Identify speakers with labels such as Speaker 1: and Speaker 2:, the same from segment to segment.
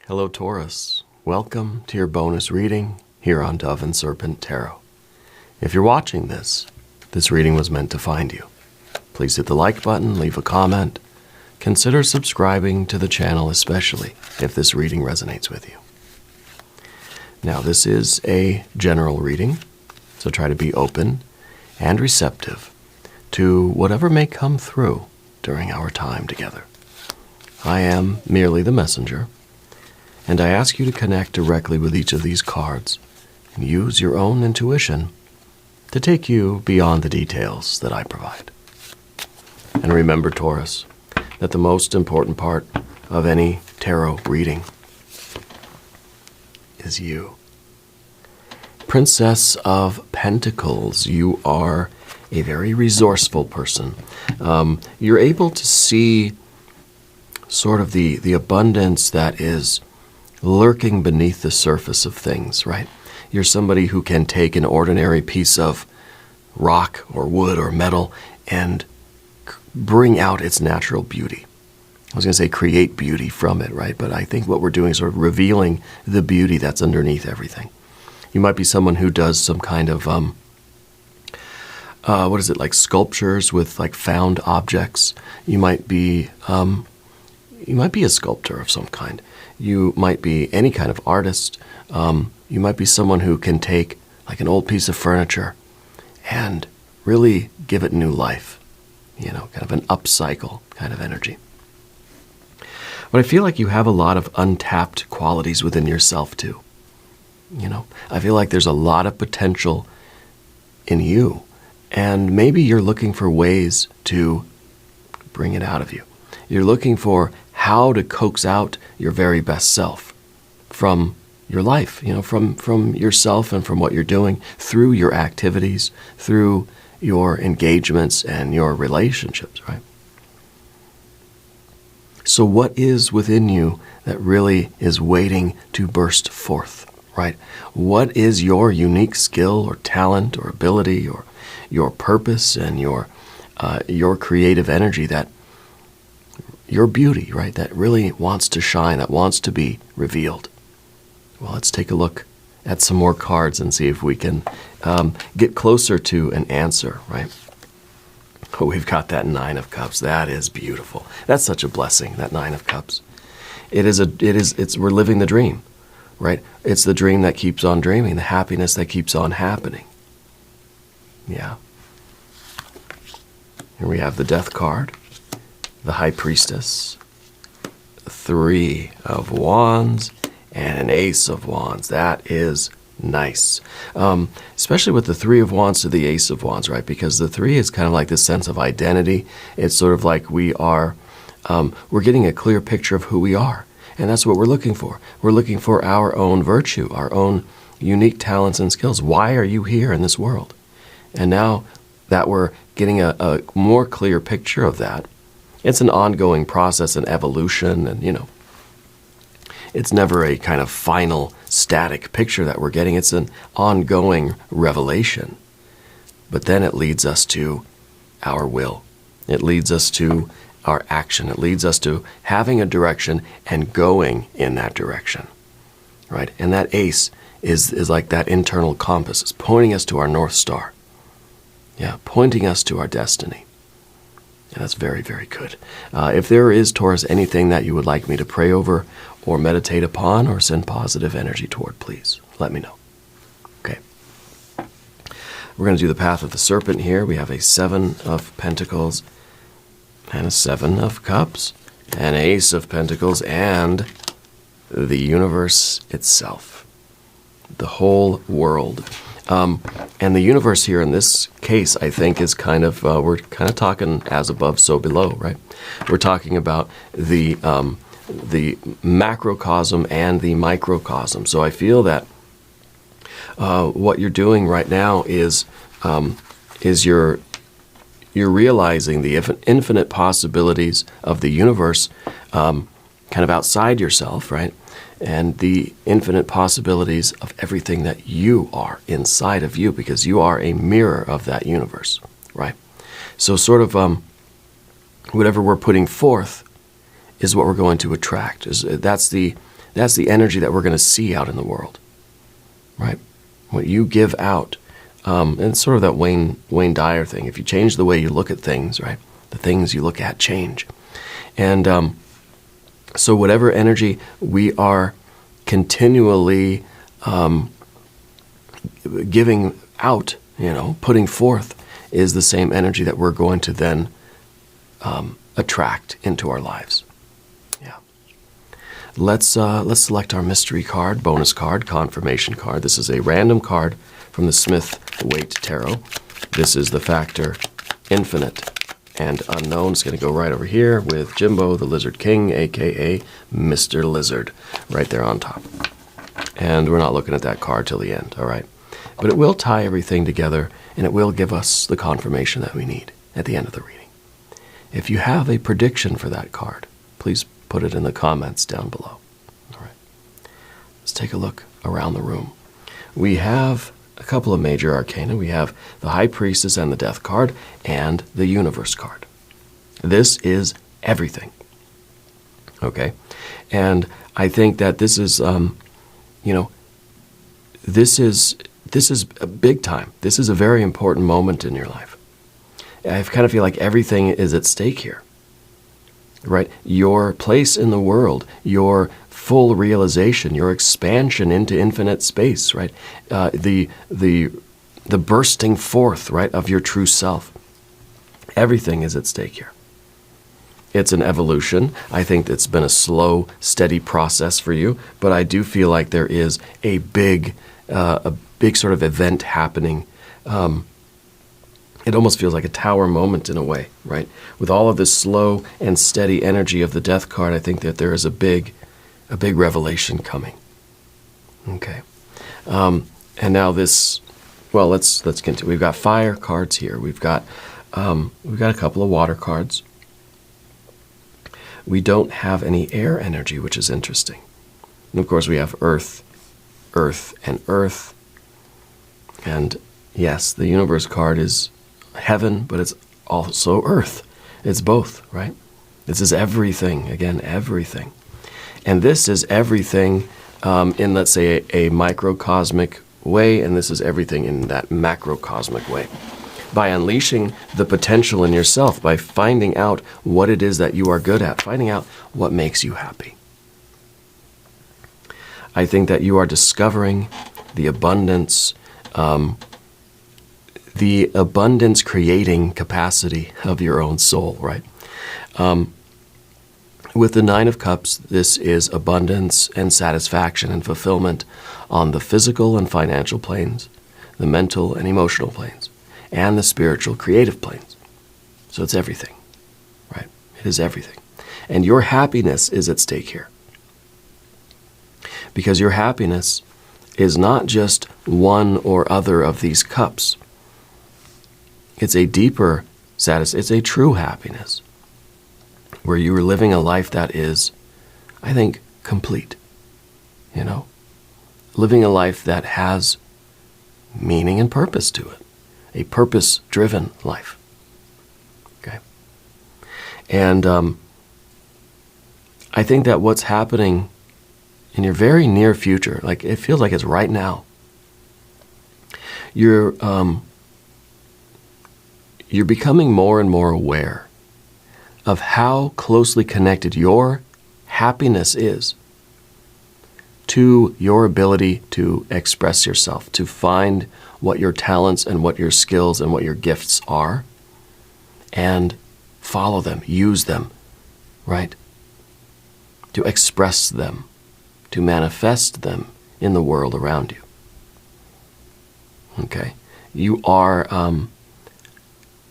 Speaker 1: Hello, Taurus. Welcome to your bonus reading here on Dove and Serpent Tarot. If you're watching this reading was meant to find you. Please hit the like button, leave a comment. Consider subscribing to the channel, especially if this reading resonates with you. Now, this is a general reading, so try to be open and receptive to whatever may come through during our time together. I am merely the messenger, and I ask you to connect directly with each of these cards and use your own intuition to take you beyond the details that I provide. And remember, Taurus, that the most important part of any tarot reading is you. Princess of Pentacles, you are a very resourceful person. You're able to see sort of the abundance that is lurking beneath the surface of things, right? You're somebody who can take an ordinary piece of rock or wood or metal and bring out its natural beauty. I was going to say create beauty from it, right? But I think what we're doing is sort of revealing the beauty that's underneath everything. You might be someone who does some kind of, like sculptures with like found objects. You might be a sculptor of some kind. You might be any kind of artist. You might be someone who can take like an old piece of furniture and really give it new life. You know, kind of an upcycle kind of energy. But I feel like you have a lot of untapped qualities within yourself too. You know, I feel like there's a lot of potential in you, and maybe you're looking for ways to bring it out of you. You're looking for how to coax out your very best self from your life, you know, from yourself and from what you're doing through your activities, through your engagements and your relationships, right? So what is within you that really is waiting to burst forth, right? What is your unique skill or talent or ability or your purpose and your creative energy, that your beauty, right, that really wants to shine, that wants to be revealed? Well, let's take a look at some more cards and see if we can get closer to an answer, right? Oh, we've got that Nine of Cups. That is beautiful. That's such a blessing, that Nine of Cups. We're living the dream, right? It's the dream that keeps on dreaming, the happiness that keeps on happening. Yeah. Here we have the Death card, the High Priestess, the Three of Wands, and an Ace of Wands. That is nice. Especially with the Three of Wands to the Ace of Wands, right? Because the three is kind of like this sense of identity. It's sort of like we're getting a clear picture of who we are. And that's what we're looking for. We're looking for our own virtue, our own unique talents and skills. Why are you here in this world? And now that we're getting a more clear picture of that, it's an ongoing process and evolution, and, you know, it's never a kind of final static picture that we're getting. It's an ongoing revelation. But then it leads us to our will. It leads us to our action. It leads us to having a direction and going in that direction, right? And that ace is like that internal compass. It's pointing us to our North Star. Yeah, pointing us to our destiny. And that's very, very good. If there is, Taurus, anything that you would like me to pray over or meditate upon or send positive energy toward, please let me know. Okay. We're going to do the Path of the Serpent here. We have a Seven of Pentacles and a Seven of Cups, an Ace of Pentacles, and the universe itself, the whole world. And the universe here in this case, I think, is kind of, we're kind of talking as above, so below, right? We're talking about the macrocosm and the microcosm. So I feel that what you're doing right now is you're realizing the infinite possibilities of the universe kind of outside yourself, right? And the infinite possibilities of everything that you are inside of you, because you are a mirror of that universe, right? So sort of whatever we're putting forth is what we're going to attract. That's the That's the energy that we're going to see out in the world, right? What you give out, and it's sort of that Wayne Dyer thing. If you change the way you look at things, right, the things you look at change. And so whatever energy we are continually giving out, putting forth, is the same energy that we're going to then attract into our lives. Yeah. Let's select our mystery card, bonus card, confirmation card. This is a random card from the Smith-Waite Tarot. This is the factor infinite and unknown. It's going to go right over here with Jimbo, the Lizard King, a.k.a. Mr. Lizard, right there on top. And we're not looking at that card till the end, all right? But it will tie everything together, and it will give us the confirmation that we need at the end of the reading. If you have a prediction for that card, please put it in the comments down below. All right. Let's take a look around the room. We have a couple of major arcana. We have the High Priestess and the Death card, and the Universe card. This is everything. Okay? And I think that this is, this is a big time. This is a very important moment in your life. I kind of feel like everything is at stake here, right? Your place in the world, your full realization, your expansion into infinite space, right? The bursting forth, right, of your true self. Everything is at stake here. It's an evolution. I think it's been a slow, steady process for you, but I do feel like there is a big sort of event happening. It almost feels like a tower moment in a way, right? With all of this slow and steady energy of the Death card, I think that there is a big revelation coming. Okay. And now this, well, let's continue. We've got fire cards here. We've got a couple of water cards. We don't have any air energy, which is interesting. And of course, we have earth, and earth. And yes, the Universe card is heaven, but it's also earth. It's both, right? This is everything, again, everything. And this is everything in, let's say, a microcosmic way, and this is everything in that macrocosmic way. By unleashing the potential in yourself, by finding out what it is that you are good at, finding out what makes you happy. I think that you are discovering the abundance creating capacity of your own soul, right? With the Nine of Cups, this is abundance and satisfaction and fulfillment on the physical and financial planes, the mental and emotional planes, and the spiritual creative planes. So it's everything, right? It is everything. And your happiness is at stake here. Because your happiness is not just one or other of these cups. It's a deeper satisfaction. It's a true happiness where you are living a life that is, I think, complete. Living a life that has meaning and purpose to it. A purpose-driven life. Okay? And I think that what's happening in your very near future, like it feels like it's right now, you're becoming more and more aware of how closely connected your happiness is to your ability to express yourself, to find what your talents and what your skills and what your gifts are, and follow them, use them, right? To express them, to manifest them in the world around you. Okay? You are,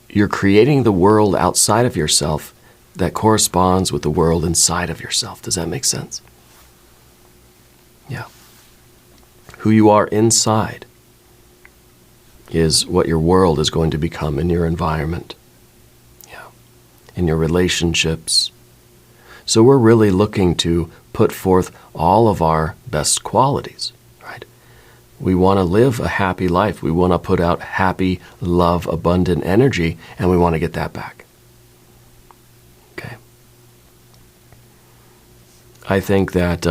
Speaker 1: you're creating the world outside of yourself that corresponds with the world inside of yourself. Does that make sense? Yeah. Who you are inside is what your world is going to become in your environment. Yeah. In your relationships. So we're really looking to put forth all of our best qualities, right? We want to live a happy life. We want to put out happy, love, abundant energy, and we want to get that back. Okay. I think that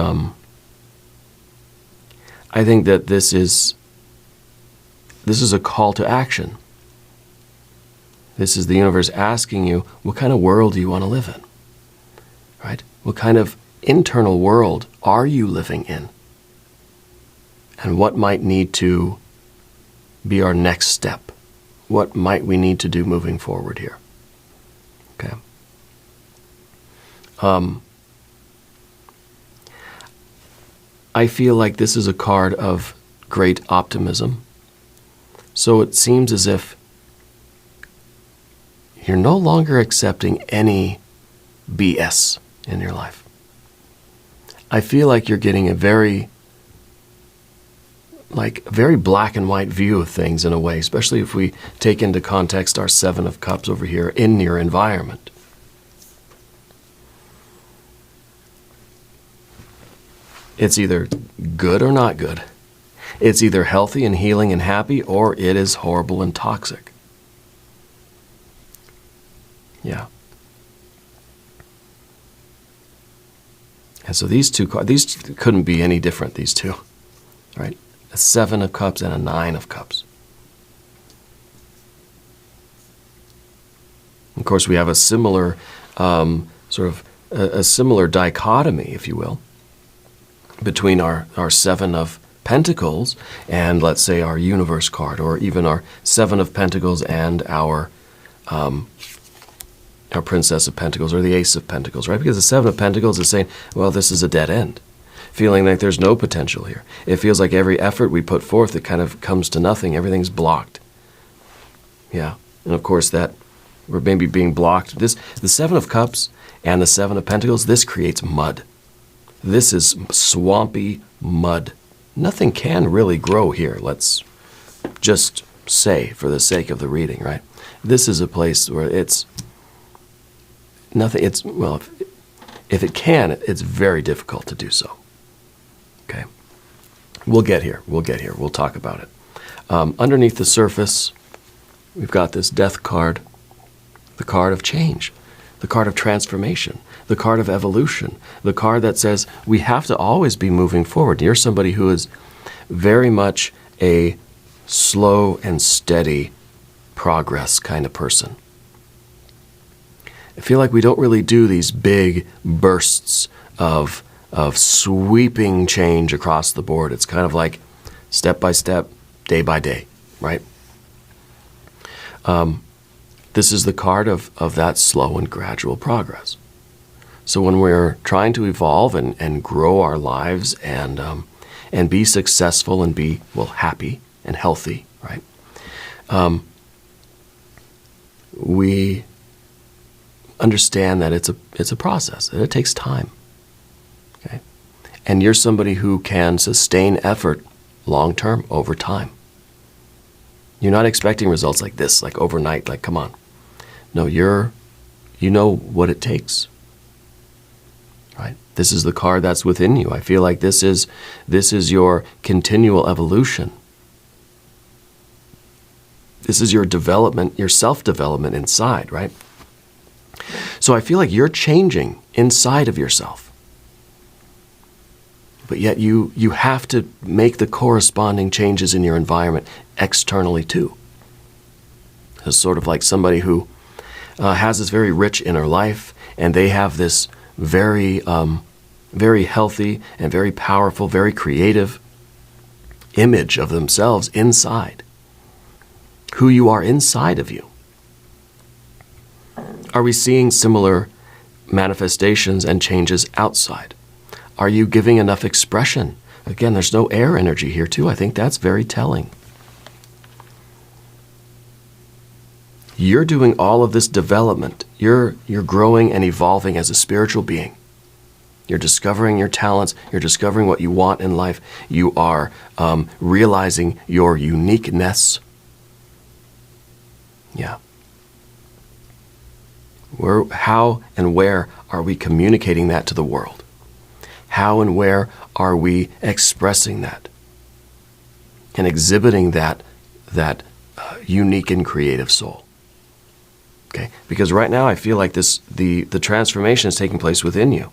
Speaker 1: I think that this is a call to action. This is the universe asking you, what kind of world do you want to live in? Right? What kind of internal world are you living in? And what might need to be our next step? What might we need to do moving forward here? Okay. I feel like this is a card of great optimism. So it seems as if you're no longer accepting any BS in your life. I feel like you're getting a very black and white view of things in a way, especially if we take into context our Seven of Cups over here in your environment. It's either good or not good. It's either healthy and healing and happy, or it is horrible and toxic. Yeah. And so these couldn't be any different, these two, right? A Seven of Cups and a Nine of Cups. Of course, we have a similar a similar dichotomy, if you will, between our Seven of Pentacles and, let's say, our Universe card, or even our Seven of Pentacles and our Princess of Pentacles, or the Ace of Pentacles, right? Because the Seven of Pentacles is saying, well, this is a dead end. Feeling like there's no potential here. It feels like every effort we put forth, it kind of comes to nothing. Everything's blocked. Yeah. And of course that we're maybe being blocked. The Seven of Cups and the Seven of Pentacles, this creates mud. This is swampy mud. Nothing can really grow here. Let's just say, for the sake of the reading, right? This is a place where it's nothing. It's, well, if it can, it's very difficult to do so. Okay. We'll get here. We'll talk about it. Underneath the surface, we've got this Death card, the card of change, the card of transformation, the card of evolution, the card that says we have to always be moving forward. You're somebody who is very much a slow and steady progress kind of person. I feel like we don't really do these big bursts of sweeping change across the board. It's kind of like step by step, day by day, right? This is the card of that slow and gradual progress. So when we're trying to evolve and grow our lives and be successful and be, well, happy and healthy, right? We understand that it's a process, that it takes time. Okay? And you're somebody who can sustain effort long-term over time. You're not expecting results like this, like overnight, like, come on. No, you know what it takes. Right? This is the card that's within you. I feel like this is your continual evolution. This is your development, your self-development inside, right? So I feel like you're changing inside of yourself. But yet you have to make the corresponding changes in your environment externally too. It's sort of like somebody who has this very rich inner life, and they have this very, very healthy and very powerful, very creative image of themselves inside. Who you are inside of you. Are we seeing similar manifestations and changes outside? Are you giving enough expression? Again, there's no air energy here too. I think that's very telling. You're doing all of this development. You're growing and evolving as a spiritual being. You're discovering your talents. You're discovering what you want in life. You are realizing your uniqueness. Yeah. How and where are we communicating that to the world? How and where are we expressing that and exhibiting that unique and creative soul? Okay, because right now I feel like the transformation is taking place within you.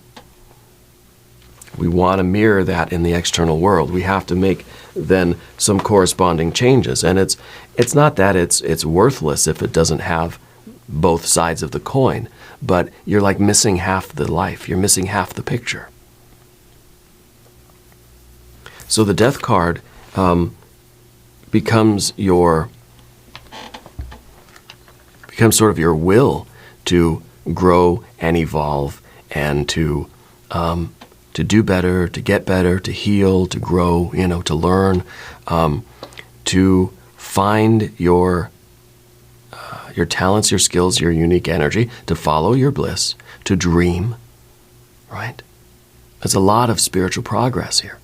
Speaker 1: We want to mirror that in the external world. We have to make then some corresponding changes. And it's not that it's worthless if it doesn't have both sides of the coin, but you're like missing half the life. You're missing half the picture. So the Death card becomes sort of your will to grow and evolve and to do better, to get better, to heal, to grow, to learn, to find your talents, your skills, your unique energy, to follow your bliss, to dream, right? There's a lot of spiritual progress here.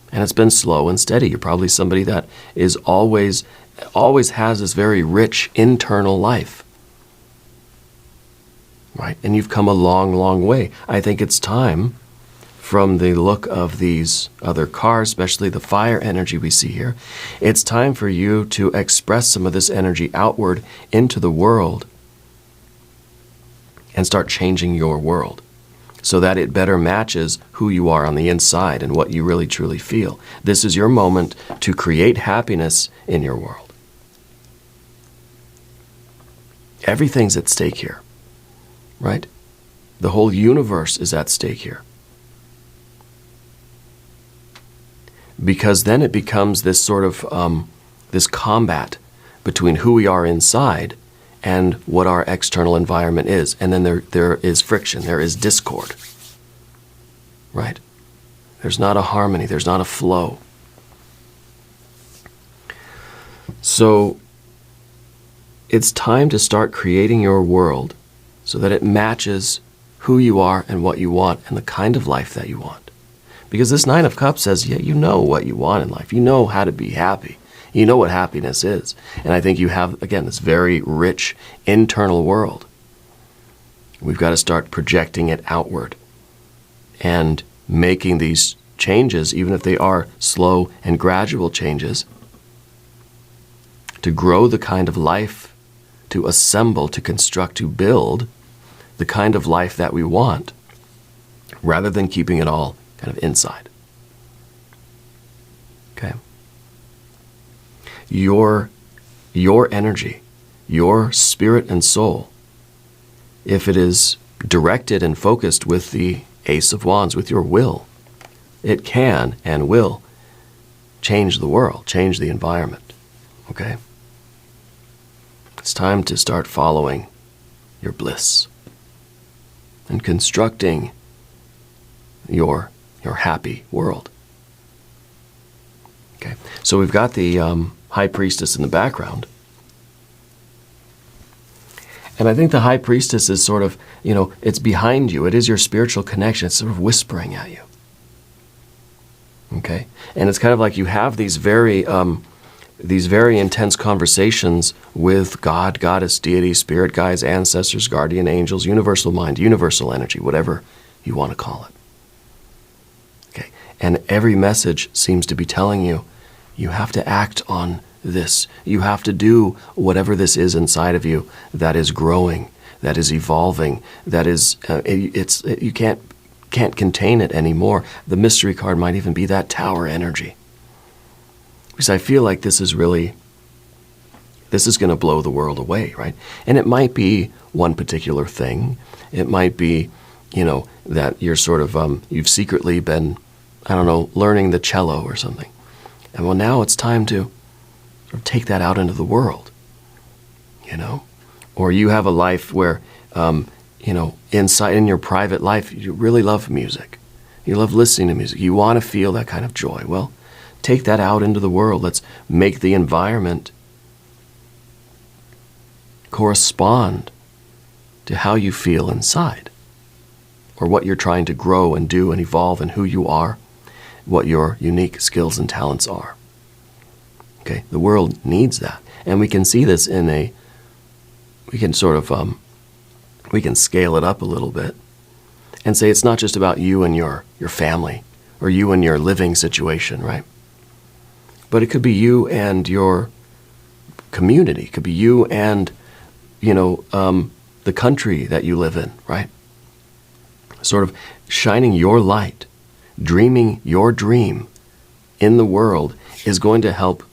Speaker 1: And it's been slow and steady. You're probably somebody that is always has this very rich internal life, right? And you've come a long, long way. I think it's time, from the look of these other cards, especially the fire energy we see here, it's time for you to express some of this energy outward into the world and start changing your world so that it better matches who you are on the inside and what you really truly feel. This is your moment to create happiness in your world. Everything's at stake here, right? The whole universe is at stake here. Because then it becomes this sort of this combat between who we are inside and what our external environment is. And then there is friction, there is discord, right? There's not a harmony, there's not a flow. So it's time to start creating your world so that it matches who you are and what you want and the kind of life that you want. Because this Nine of Cups says, yeah, you know what you want in life. You know how to be happy. You know what happiness is. And I think you have, again, this very rich internal world. We've got to start projecting it outward and making these changes, even if they are slow and gradual changes, to grow the kind of life, to assemble, to construct, to build the kind of life that we want, rather than keeping it all kind of inside. Okay? Your energy, your spirit and soul, if it is directed and focused with the Ace of Wands, with your will, it can and will change the world, change the environment. Okay? It's time to start following your bliss and constructing your happy world. Okay, so we've got the High Priestess in the background. And I think the High Priestess is sort of, it's behind you. It is your spiritual connection. It's sort of whispering at you. Okay? And it's kind of like you have these very intense conversations with God, Goddess, Deity, Spirit Guides, Ancestors, Guardian Angels, Universal Mind, Universal Energy, whatever you want to call it. Okay? And every message seems to be telling you, you have to act on this. You have to do whatever this is inside of you that is growing, that is evolving, that is, you can't contain it anymore. The mystery card might even be that Tower energy. Because I feel like this is going to blow the world away, right? And it might be one particular thing. It might be, that you're sort of, you've secretly been, learning the cello or something. And well, now it's time to sort of take that out into the world, Or you have a life where, inside in your private life, you really love music. You love listening to music. You want to feel that kind of joy. Well, take that out into the world. Let's make the environment correspond to how you feel inside, or what you're trying to grow and do and evolve and who you are, what your unique skills and talents are. Okay, the world needs that. And we can see this we can sort of, we can scale it up a little bit and say it's not just about you and your family or you and your living situation, right? But it could be you and your community. It could be you and, the country that you live in, right? Sort of shining your light, dreaming your dream in the world is going to help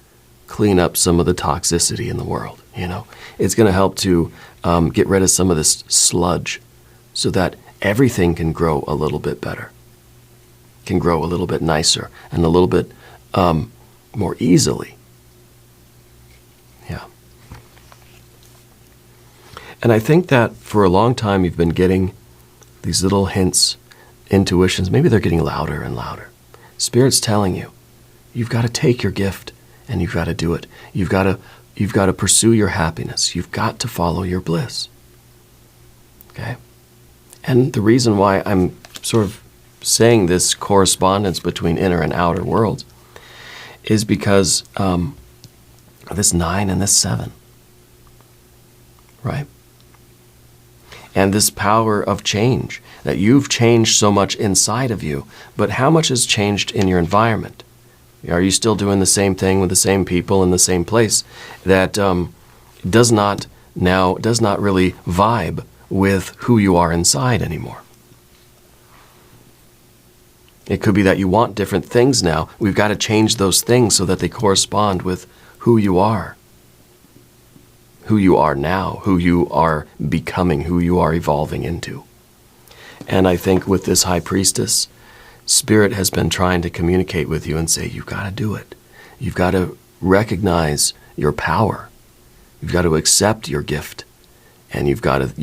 Speaker 1: clean up some of the toxicity in the world. It's going to help to get rid of some of this sludge so that everything can grow a little bit better, can grow a little bit nicer and a little bit more easily. Yeah. And I think that for a long time you've been getting these little hints, intuitions. Maybe they're getting louder and louder. Spirit's telling you, you've got to take your gift and you've got to do it. You've got to pursue your happiness. You've got to follow your bliss. Okay? And the reason why I'm sort of saying this correspondence between inner and outer worlds is because this 9 and this 7, right? And this power of change, that you've changed so much inside of you, but how much has changed in your environment? Are you still doing the same thing with the same people in the same place that does not really vibe with who you are inside anymore? It could be that you want different things now. We've got to change those things so that they correspond with who you are now, who you are becoming, who you are evolving into. And I think with this High Priestess, Spirit has been trying to communicate with you and say, you've got to do it. You've got to recognize your power. You've got to accept your gift. And you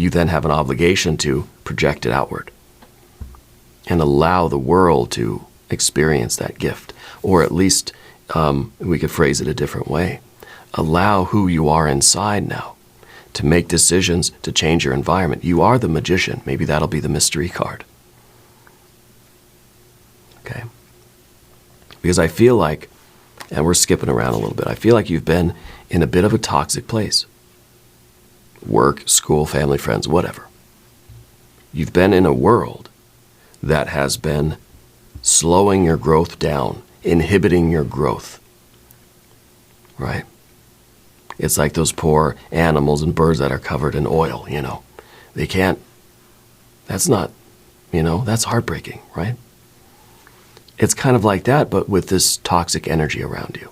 Speaker 1: then have an obligation to project it outward and allow the world to experience that gift. Or at least, we could phrase it a different way. Allow who you are inside now to make decisions to change your environment. You are the magician. Maybe that'll be the mystery card. Okay? Because I feel like, and we're skipping around a little bit, I feel like you've been in a bit of a toxic place. Work, school, family, friends, whatever. You've been in a world that has been slowing your growth down, inhibiting your growth. Right? It's like those poor animals and birds that are covered in oil, They can't, that's not, that's heartbreaking, right? It's kind of like that, but with this toxic energy around you.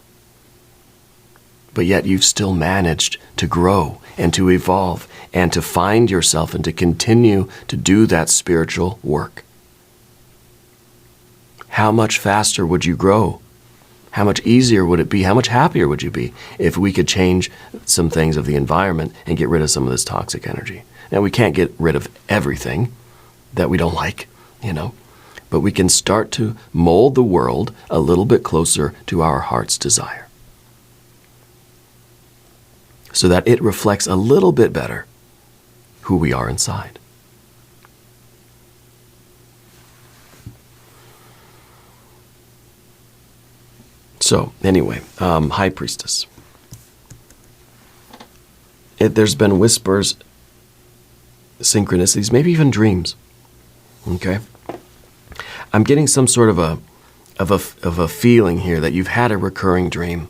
Speaker 1: But yet you've still managed to grow and to evolve and to find yourself and to continue to do that spiritual work. How much faster would you grow? How much easier would it be? How much happier would you be if we could change some things of the environment and get rid of some of this toxic energy? Now, we can't get rid of everything that we don't like, but we can start to mold the world a little bit closer to our heart's desire so that it reflects a little bit better who we are inside. So, anyway, High Priestess. There's been whispers, synchronicities, maybe even dreams. Okay? I'm getting some sort of a feeling here that you've had a recurring dream.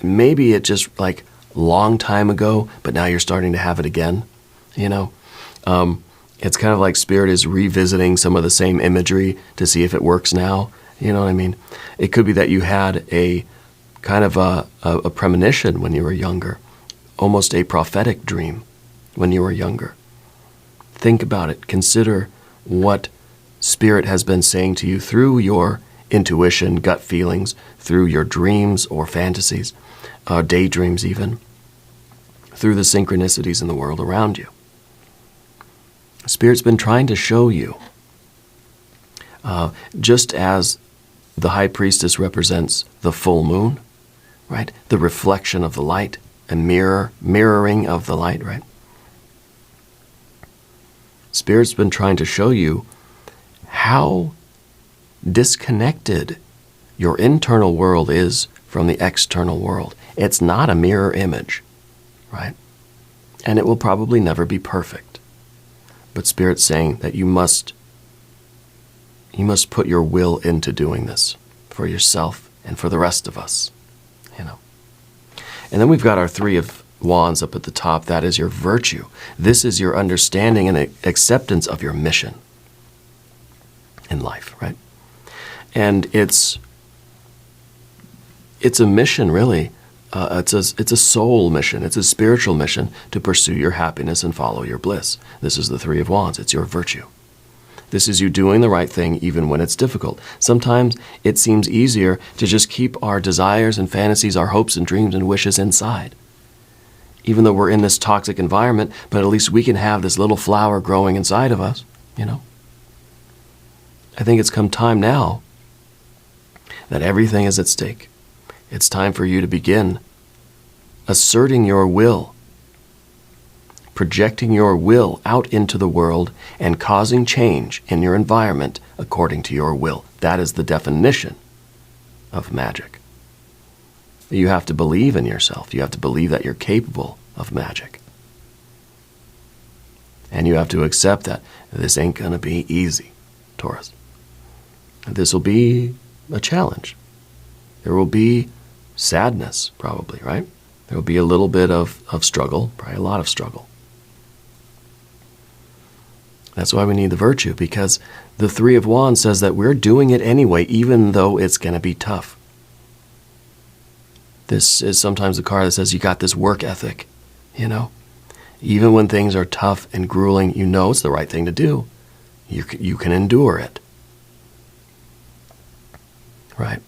Speaker 1: Maybe it just like long time ago, but now you're starting to have it again. It's kind of like Spirit is revisiting some of the same imagery to see if it works now. You know what I mean? It could be that you had a kind of a premonition when you were younger, almost a prophetic dream when you were younger. Think about it. Consider what Spirit has been saying to you through your intuition, gut feelings, through your dreams or fantasies, daydreams even, through the synchronicities in the world around you. Spirit's been trying to show you, just as the High Priestess represents the full moon, right? The reflection of the light, a mirroring of the light, right? Spirit's been trying to show you how disconnected your internal world is from the external world. It's not a mirror image, right? And it will probably never be perfect. But Spirit's saying that you must put your will into doing this for yourself and for the rest of us, And then we've got our 3 of Wands up at the top. That is your virtue. This is your understanding and acceptance of your mission in life, right? And it's a mission, really. It's a soul mission. It's a spiritual mission to pursue your happiness and follow your bliss. This is the Three of Wands. It's your virtue. This is you doing the right thing even when it's difficult. Sometimes it seems easier to just keep our desires and fantasies, our hopes and dreams and wishes inside. Even though we're in this toxic environment, but at least we can have this little flower growing inside of us, you know. I think it's come time now that everything is at stake. It's time for you to begin asserting your will, projecting your will out into the world and causing change in your environment according to your will. That is the definition of magic. You have to believe in yourself. You have to believe that you're capable of magic. And you have to accept that this ain't going to be easy, Taurus. This will be a challenge. There will be sadness, probably, right? There will be a little bit of struggle, probably a lot of struggle. That's why we need the virtue, because the Three of Wands says that we're doing it anyway, even though it's going to be tough. This is sometimes the card that says you got this work ethic, you know? Even when things are tough and grueling, you know it's the right thing to do. You can endure it. Right?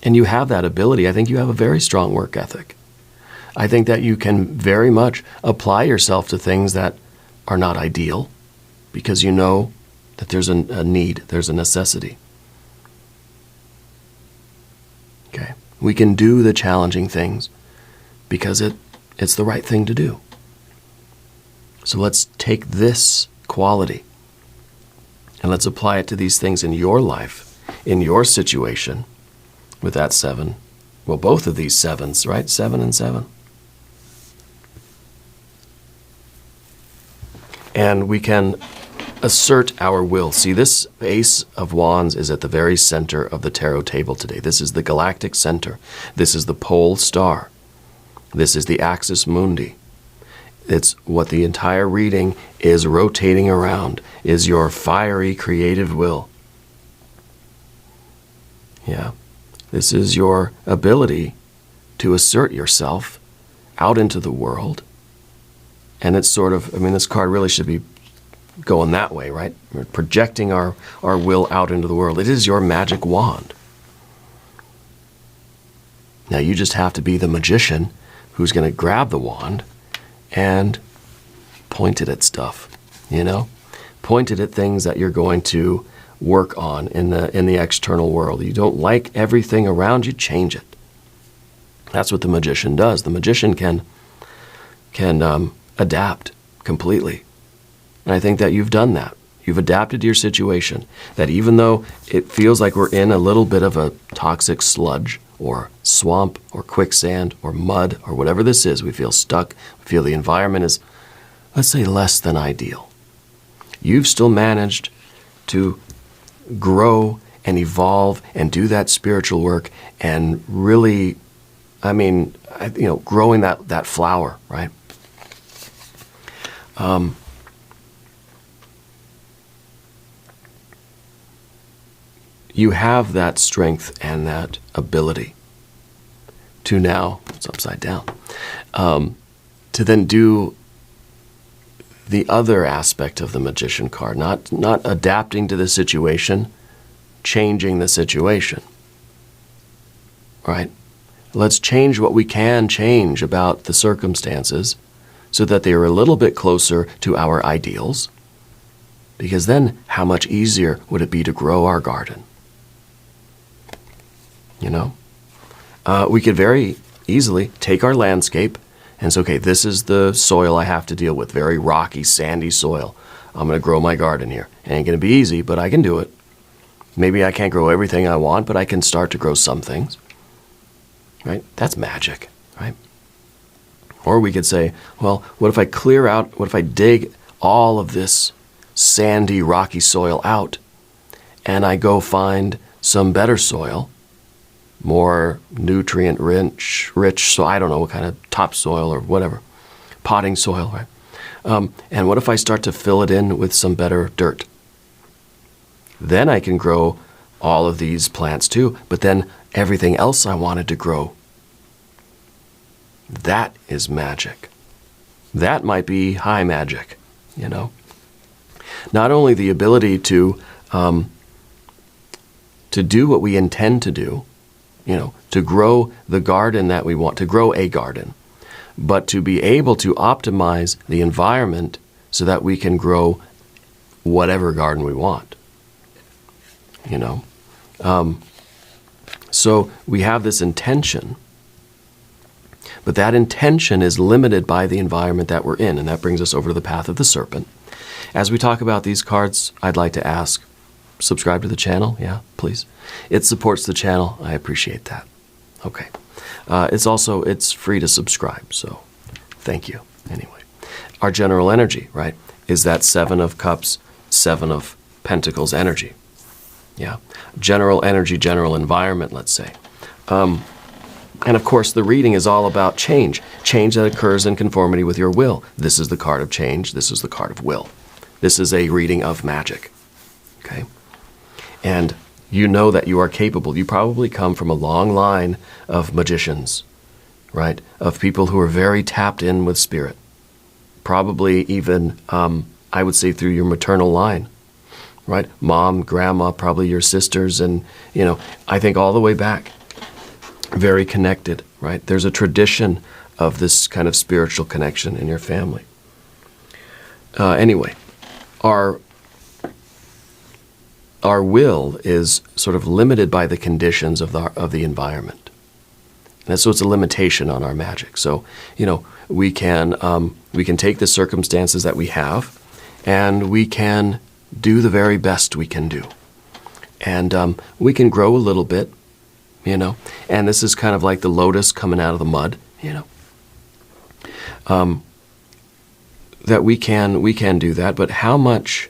Speaker 1: And you have that ability. I think you have a very strong work ethic. I think that you can very much apply yourself to things that are not ideal because you know that there's a need, there's a necessity. Okay? We can do the challenging things because it's the right thing to do. So let's take this quality and let's apply it to these things in your life, in your situation, with that 7. Well, both of these 7s, right? 7 and 7. And we can assert our will. See, this Ace of Wands is at the very center of the tarot table today. This is the galactic center. This is the pole star. This is the axis mundi. It's what the entire reading is rotating around, is your fiery creative will. Yeah. This is your ability to assert yourself out into the world. And it's sort of, I mean, this card really should be going that way, right? We're projecting our will out into the world. It is your magic wand. Now you just have to be the magician who's going to grab the wand and point it at stuff, you know? Point it at things that you're going to work on in the external world. You don't like everything around you, change it. That's what the magician does. The magician can adapt completely. And I think that you've done that. You've adapted to your situation. That even though it feels like we're in a little bit of a toxic sludge or swamp or quicksand or mud or whatever this is, we feel stuck. We feel the environment is, let's say, less than ideal. You've still managed to grow and evolve and do that spiritual work and really, I mean, you know, growing that flower, right? You have that strength and that ability to now, it's upside down, to then do the other aspect of the magician card, not adapting to the situation, changing the situation, right? Let's change what we can change about the circumstances so that they are a little bit closer to our ideals, because then how much easier would it be to grow our garden? You know? We could very easily take our landscape and say, okay, this is the soil I have to deal with, very rocky, sandy soil. I'm going to grow my garden here. It ain't going to be easy, but I can do it. Maybe I can't grow everything I want, but I can start to grow some things. Right? That's magic, right? Or we could say, well, what if I clear out, what if I dig all of this sandy, rocky soil out and I go find some better soil, more nutrient rich, so I don't know what kind of topsoil or whatever, potting soil, right? And what if I start to fill it in with some better dirt? Then I can grow all of these plants too, but then everything else I wanted to grow. That is magic. That might be high magic, you know. Not only the ability to do what we intend to do, you know, to grow the garden that we want, to grow a garden, but to be able to optimize the environment so that we can grow whatever garden we want, you know. So we have this intention, but that intention is limited by the environment that we're in, and that brings us over to the path of the serpent. As we talk about these cards, I'd like to ask, subscribe to the channel, yeah, please. It supports the channel. I appreciate that. Okay. It's free to subscribe, so thank you. Anyway, our general energy, right, is that 7 of Cups, 7 of Pentacles energy. Yeah. General energy, general environment, let's say. And of course, the reading is all about change. Change that occurs in conformity with your will. This is the card of change. This is the card of will. This is a reading of magic. Okay? And you know that you are capable. You probably come from a long line of magicians, right? Of people who are very tapped in with spirit. Probably even, I would say, through your maternal line, right? Mom, grandma, probably your sisters, and, you know, I think all the way back. Very connected, right? There's a tradition of this kind of spiritual connection in your family. Anyway, our will is sort of limited by the conditions of the environment, and so it's a limitation on our magic. So, you know, we can take the circumstances that we have, and we can do the very best we can do, and we can grow a little bit. You know, and this is kind of like the lotus coming out of the mud, you know, that we can do that, but how much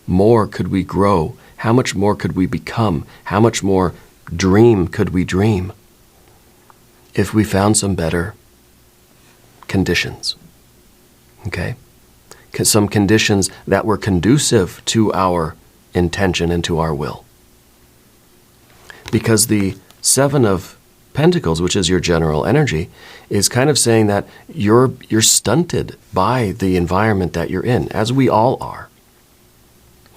Speaker 1: more could we grow? How much more could we become? How much more dream could we dream if we found some better conditions? Okay? Some conditions that were conducive to our intention and to our will. Because the 7 of Pentacles, which is your general energy, is kind of saying that you're stunted by the environment that you're in, as we all are.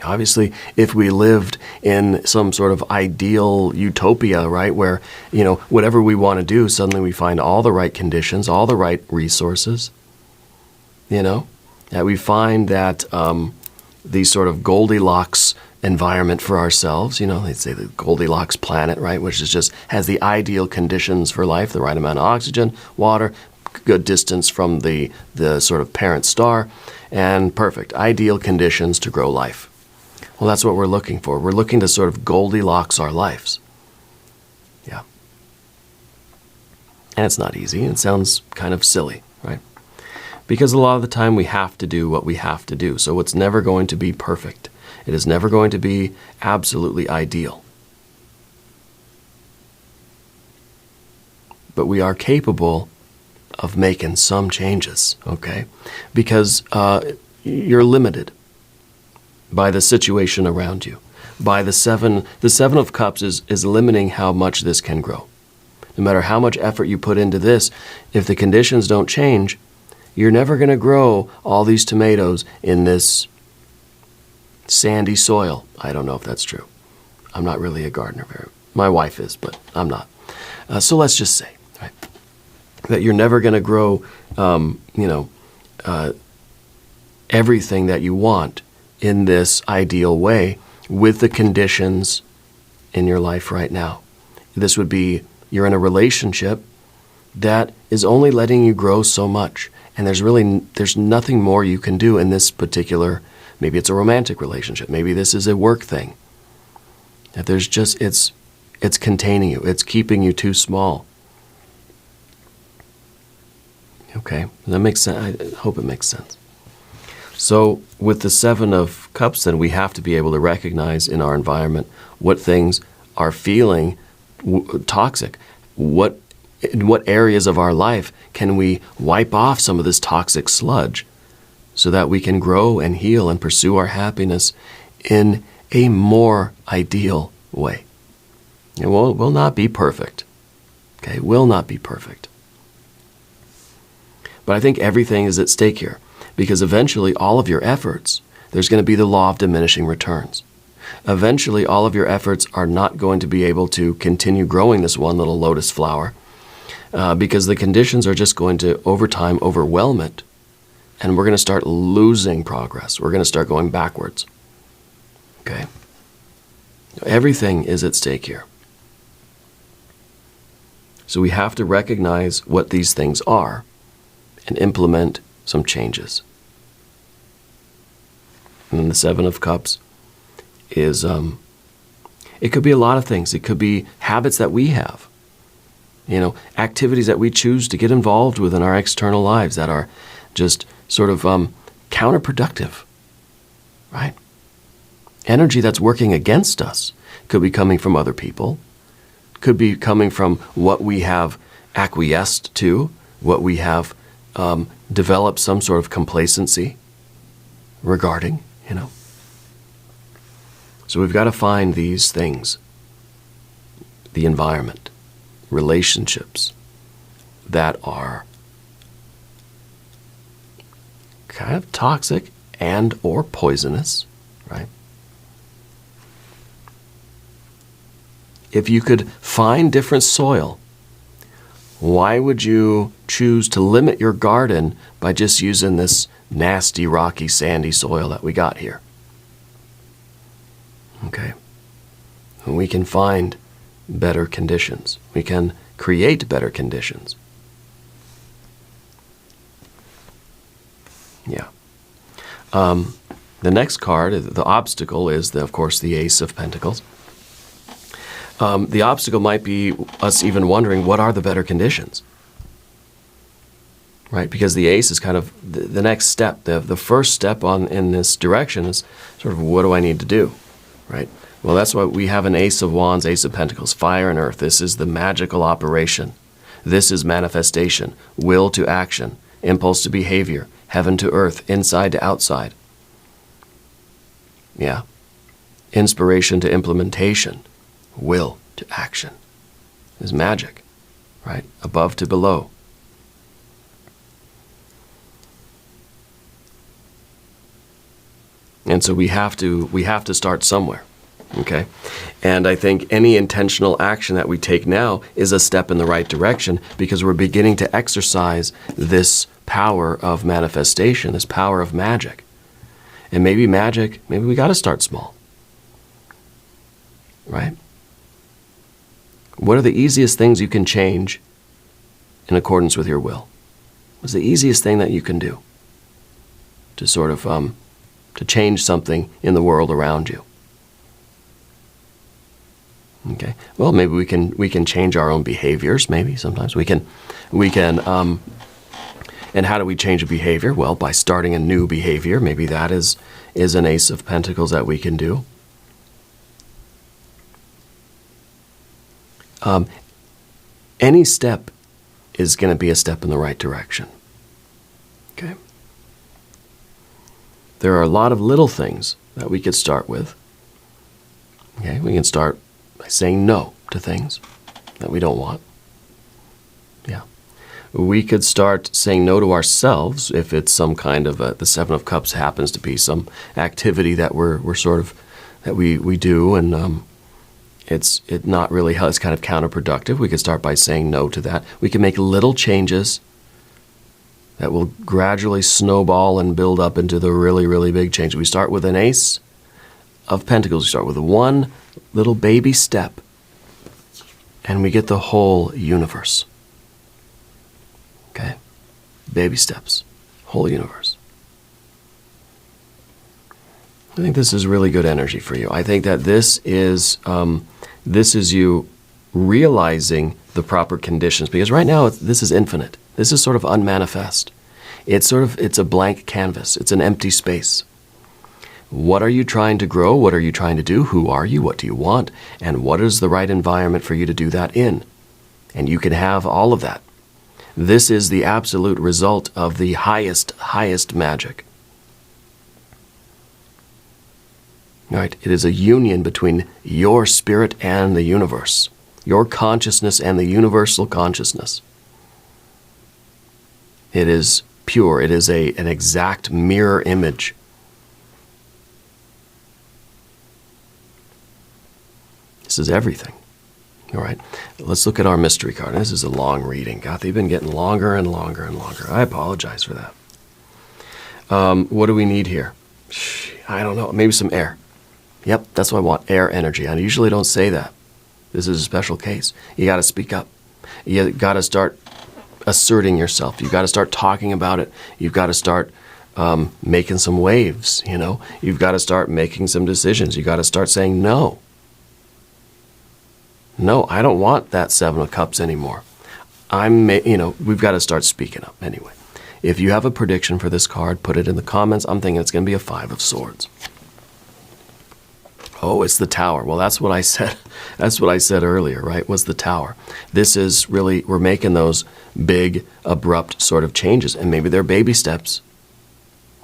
Speaker 1: Obviously, if we lived in some sort of ideal utopia, right, where, you know, whatever we want to do, suddenly we find all the right conditions, all the right resources, you know, that we find that the sort of Goldilocks environment for ourselves, you know, they'd say the Goldilocks planet, right, which is just has the ideal conditions for life, the right amount of oxygen, water, good distance from the sort of parent star, and perfect, ideal conditions to grow life. Well, that's what we're looking for. We're looking to sort of Goldilocks our lives. Yeah. And it's not easy. It sounds kind of silly, right? Because a lot of the time we have to do what we have to do. So it's never going to be perfect. It is never going to be absolutely ideal. But we are capable of making some changes, okay? Because you're limited by the situation around you. By the 7 of Cups is limiting how much this can grow. No matter how much effort you put into this, if the conditions don't change, you're never going to grow all these tomatoes in this sandy soil. I don't know if that's true. I'm not really a gardener. My wife is, but I'm not. So let's just say, right, that you're never going to grow, everything that you want in this ideal way with the conditions in your life right now. This would be, you're in a relationship that is only letting you grow so much, and there's nothing more you can do in this particular. Maybe it's a romantic relationship. Maybe this is a work thing. That there's just, it's containing you. It's keeping you too small. Okay, that makes sense. I hope it makes sense. So with the 7 of Cups, then we have to be able to recognize in our environment what things are feeling toxic. In what areas of our life can we wipe off some of this toxic sludge so that we can grow and heal and pursue our happiness in a more ideal way? It will not be perfect. Okay, will not be perfect. But I think everything is at stake here, because eventually all of your efforts, there's going to be the law of diminishing returns. Eventually all of your efforts are not going to be able to continue growing this one little lotus flower, because the conditions are just going to, over time, overwhelm it. And we're going to start losing progress. We're going to start going backwards. Okay? Everything is at stake here. So we have to recognize what these things are and implement some changes. And then the Seven of Cups is, it could be a lot of things. It could be habits that we have. Activities that we choose to get involved with in our external lives that are just sort of counterproductive, right? Energy that's working against us could be coming from other people, could be coming from what we have acquiesced to, what we have developed some sort of complacency regarding, So we've got to find these things, the environment, relationships that are kind of toxic and or poisonous, right? If you could find different soil, why would you choose to limit your garden by just using this nasty, rocky, sandy soil that we got here? Okay. We can find better conditions. We can create better conditions. Yeah. The next card, the obstacle, is, of course, the Ace of Pentacles. The obstacle might be us even wondering, what are the better conditions? Right? Because the Ace is kind of the next step. The first step in this direction is sort of, what do I need to do? Right? Well, that's why we have an Ace of Wands, Ace of Pentacles, fire and earth. This is the magical operation. This is manifestation, will to action, impulse to behavior, heaven to earth, inside to outside. Yeah. Inspiration to implementation, will to action is magic, right? Above to below. And so we have to start somewhere, okay? And I think any intentional action that we take now is a step in the right direction, because we're beginning to exercise this power of manifestation, this power of magic. And maybe we got to start small, right? What are the easiest things you can change in accordance with your will? What's the easiest thing that you can do to sort of to change something in the world around you? Okay. Well, maybe we can change our own behaviors. Maybe sometimes we can. And how do we change a behavior? Well, by starting a new behavior. Maybe that is an Ace of Pentacles that we can do. Any step is going to be a step in the right direction. Okay. There are a lot of little things that we could start with. Okay, we can start by saying no to things that we don't want. Yeah. We could start saying no to ourselves if it's some kind of the Seven of Cups happens to be some activity that we're sort of, that we do, and it's not really how it's kind of counterproductive. We could start by saying no to that. We can make little changes that will gradually snowball and build up into the really, really big change. We start with an Ace of Pentacles. We start with one little baby step, and we get the whole universe. Okay? Baby steps. Whole universe. I think this is really good energy for you. I think that this is you realizing the proper conditions, because right now this is infinite. This is sort of unmanifest. It's a blank canvas. It's an empty space. What are you trying to grow? What are you trying to do? Who are you? What do you want? And what is the right environment for you to do that in? And you can have all of that. This is the absolute result of the highest magic. Right? It is a union between your spirit and the universe, your consciousness and the universal consciousness. It is pure. It is an exact mirror image. This is everything. All right, let's look at our mystery card. This is a long reading. God, they've been getting longer and longer and longer. I apologize for that. What do we need here? I don't know. Maybe some air. Yep, that's what I want, air energy. I usually don't say that. This is a special case. You got to speak up. You got to start asserting yourself. You've got to start talking about it. You've got to start making some waves, you know. You've got to start making some decisions. You've got to start saying no. No, I don't want that 7 of Cups anymore. We've got to start speaking up anyway. If you have a prediction for this card, put it in the comments. I'm thinking it's going to be a 5 of Swords. Oh, it's the Tower. Well, that's what I said. That's what I said earlier, right? Was the Tower. This is really, we're making those big, abrupt sort of changes. And maybe they're baby steps,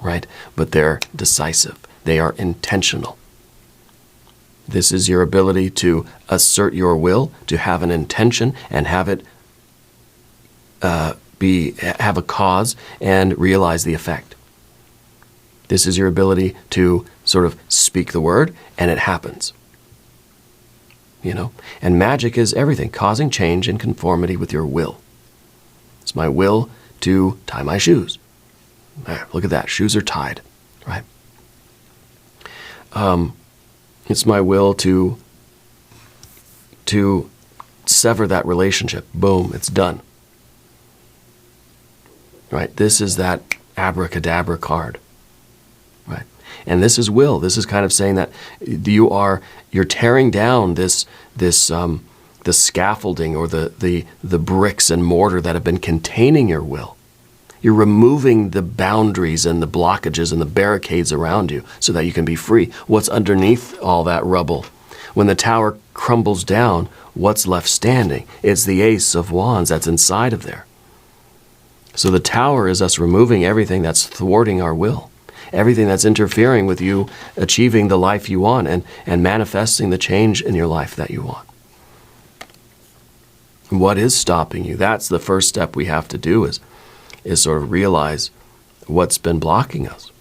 Speaker 1: right? But they're decisive. They are intentional. This is your ability to assert your will, to have an intention and have it have a cause and realize the effect. This is your ability to sort of speak the word and it happens. You know? And magic is everything, causing change in conformity with your will. It's my will to tie my shoes. Look at that, shoes are tied, right? It's my will to sever that relationship. Boom, it's done. Right? This is that abracadabra card. Right? And this is will. This is kind of saying that you're tearing down the scaffolding or the bricks and mortar that have been containing your will. You're removing the boundaries and the blockages and the barricades around you so that you can be free. What's underneath all that rubble? When the tower crumbles down, what's left standing? It's the Ace of Wands that's inside of there. So the tower is us removing everything that's thwarting our will, everything that's interfering with you achieving the life you want and manifesting the change in your life that you want. What is stopping you? That's the first step we have to do is sort of realize what's been blocking us.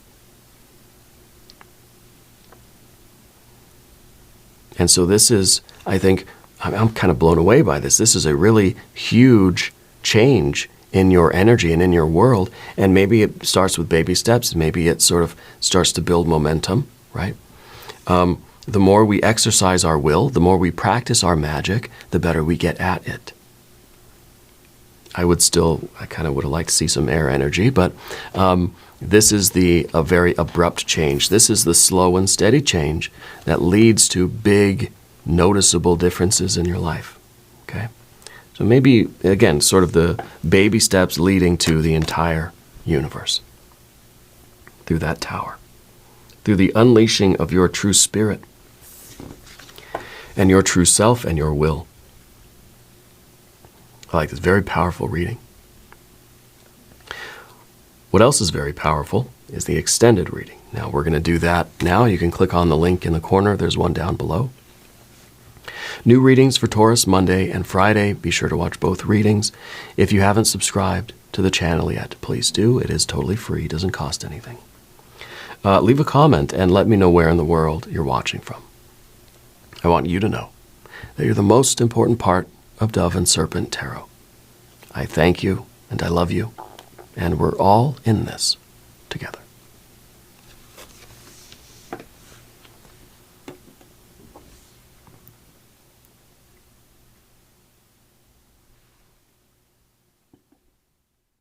Speaker 1: And so this is, I think, I'm kind of blown away by this. This is a really huge change in your energy and in your world. And maybe it starts with baby steps. Maybe it sort of starts to build momentum, right? The more we exercise our will, the more we practice our magic, the better we get at it. I kind of would have liked to see some air energy, but this is a very abrupt change. This is the slow and steady change that leads to big, noticeable differences in your life, okay? So maybe, again, sort of the baby steps leading to the entire universe through that tower, through the unleashing of your true spirit and your true self and your will. I like this, very powerful reading. What else is very powerful is the extended reading. Now we're going to do that now. You can click on the link in the corner. There's one down below. New readings for Taurus Monday and Friday. Be sure to watch both readings. If you haven't subscribed to the channel yet, please do. It is totally free. It doesn't cost anything. Leave a comment and let me know where in the world you're watching from. I want you to know that you're the most important part of Dove and Serpent Tarot. I thank you and I love you, and we're all in this together.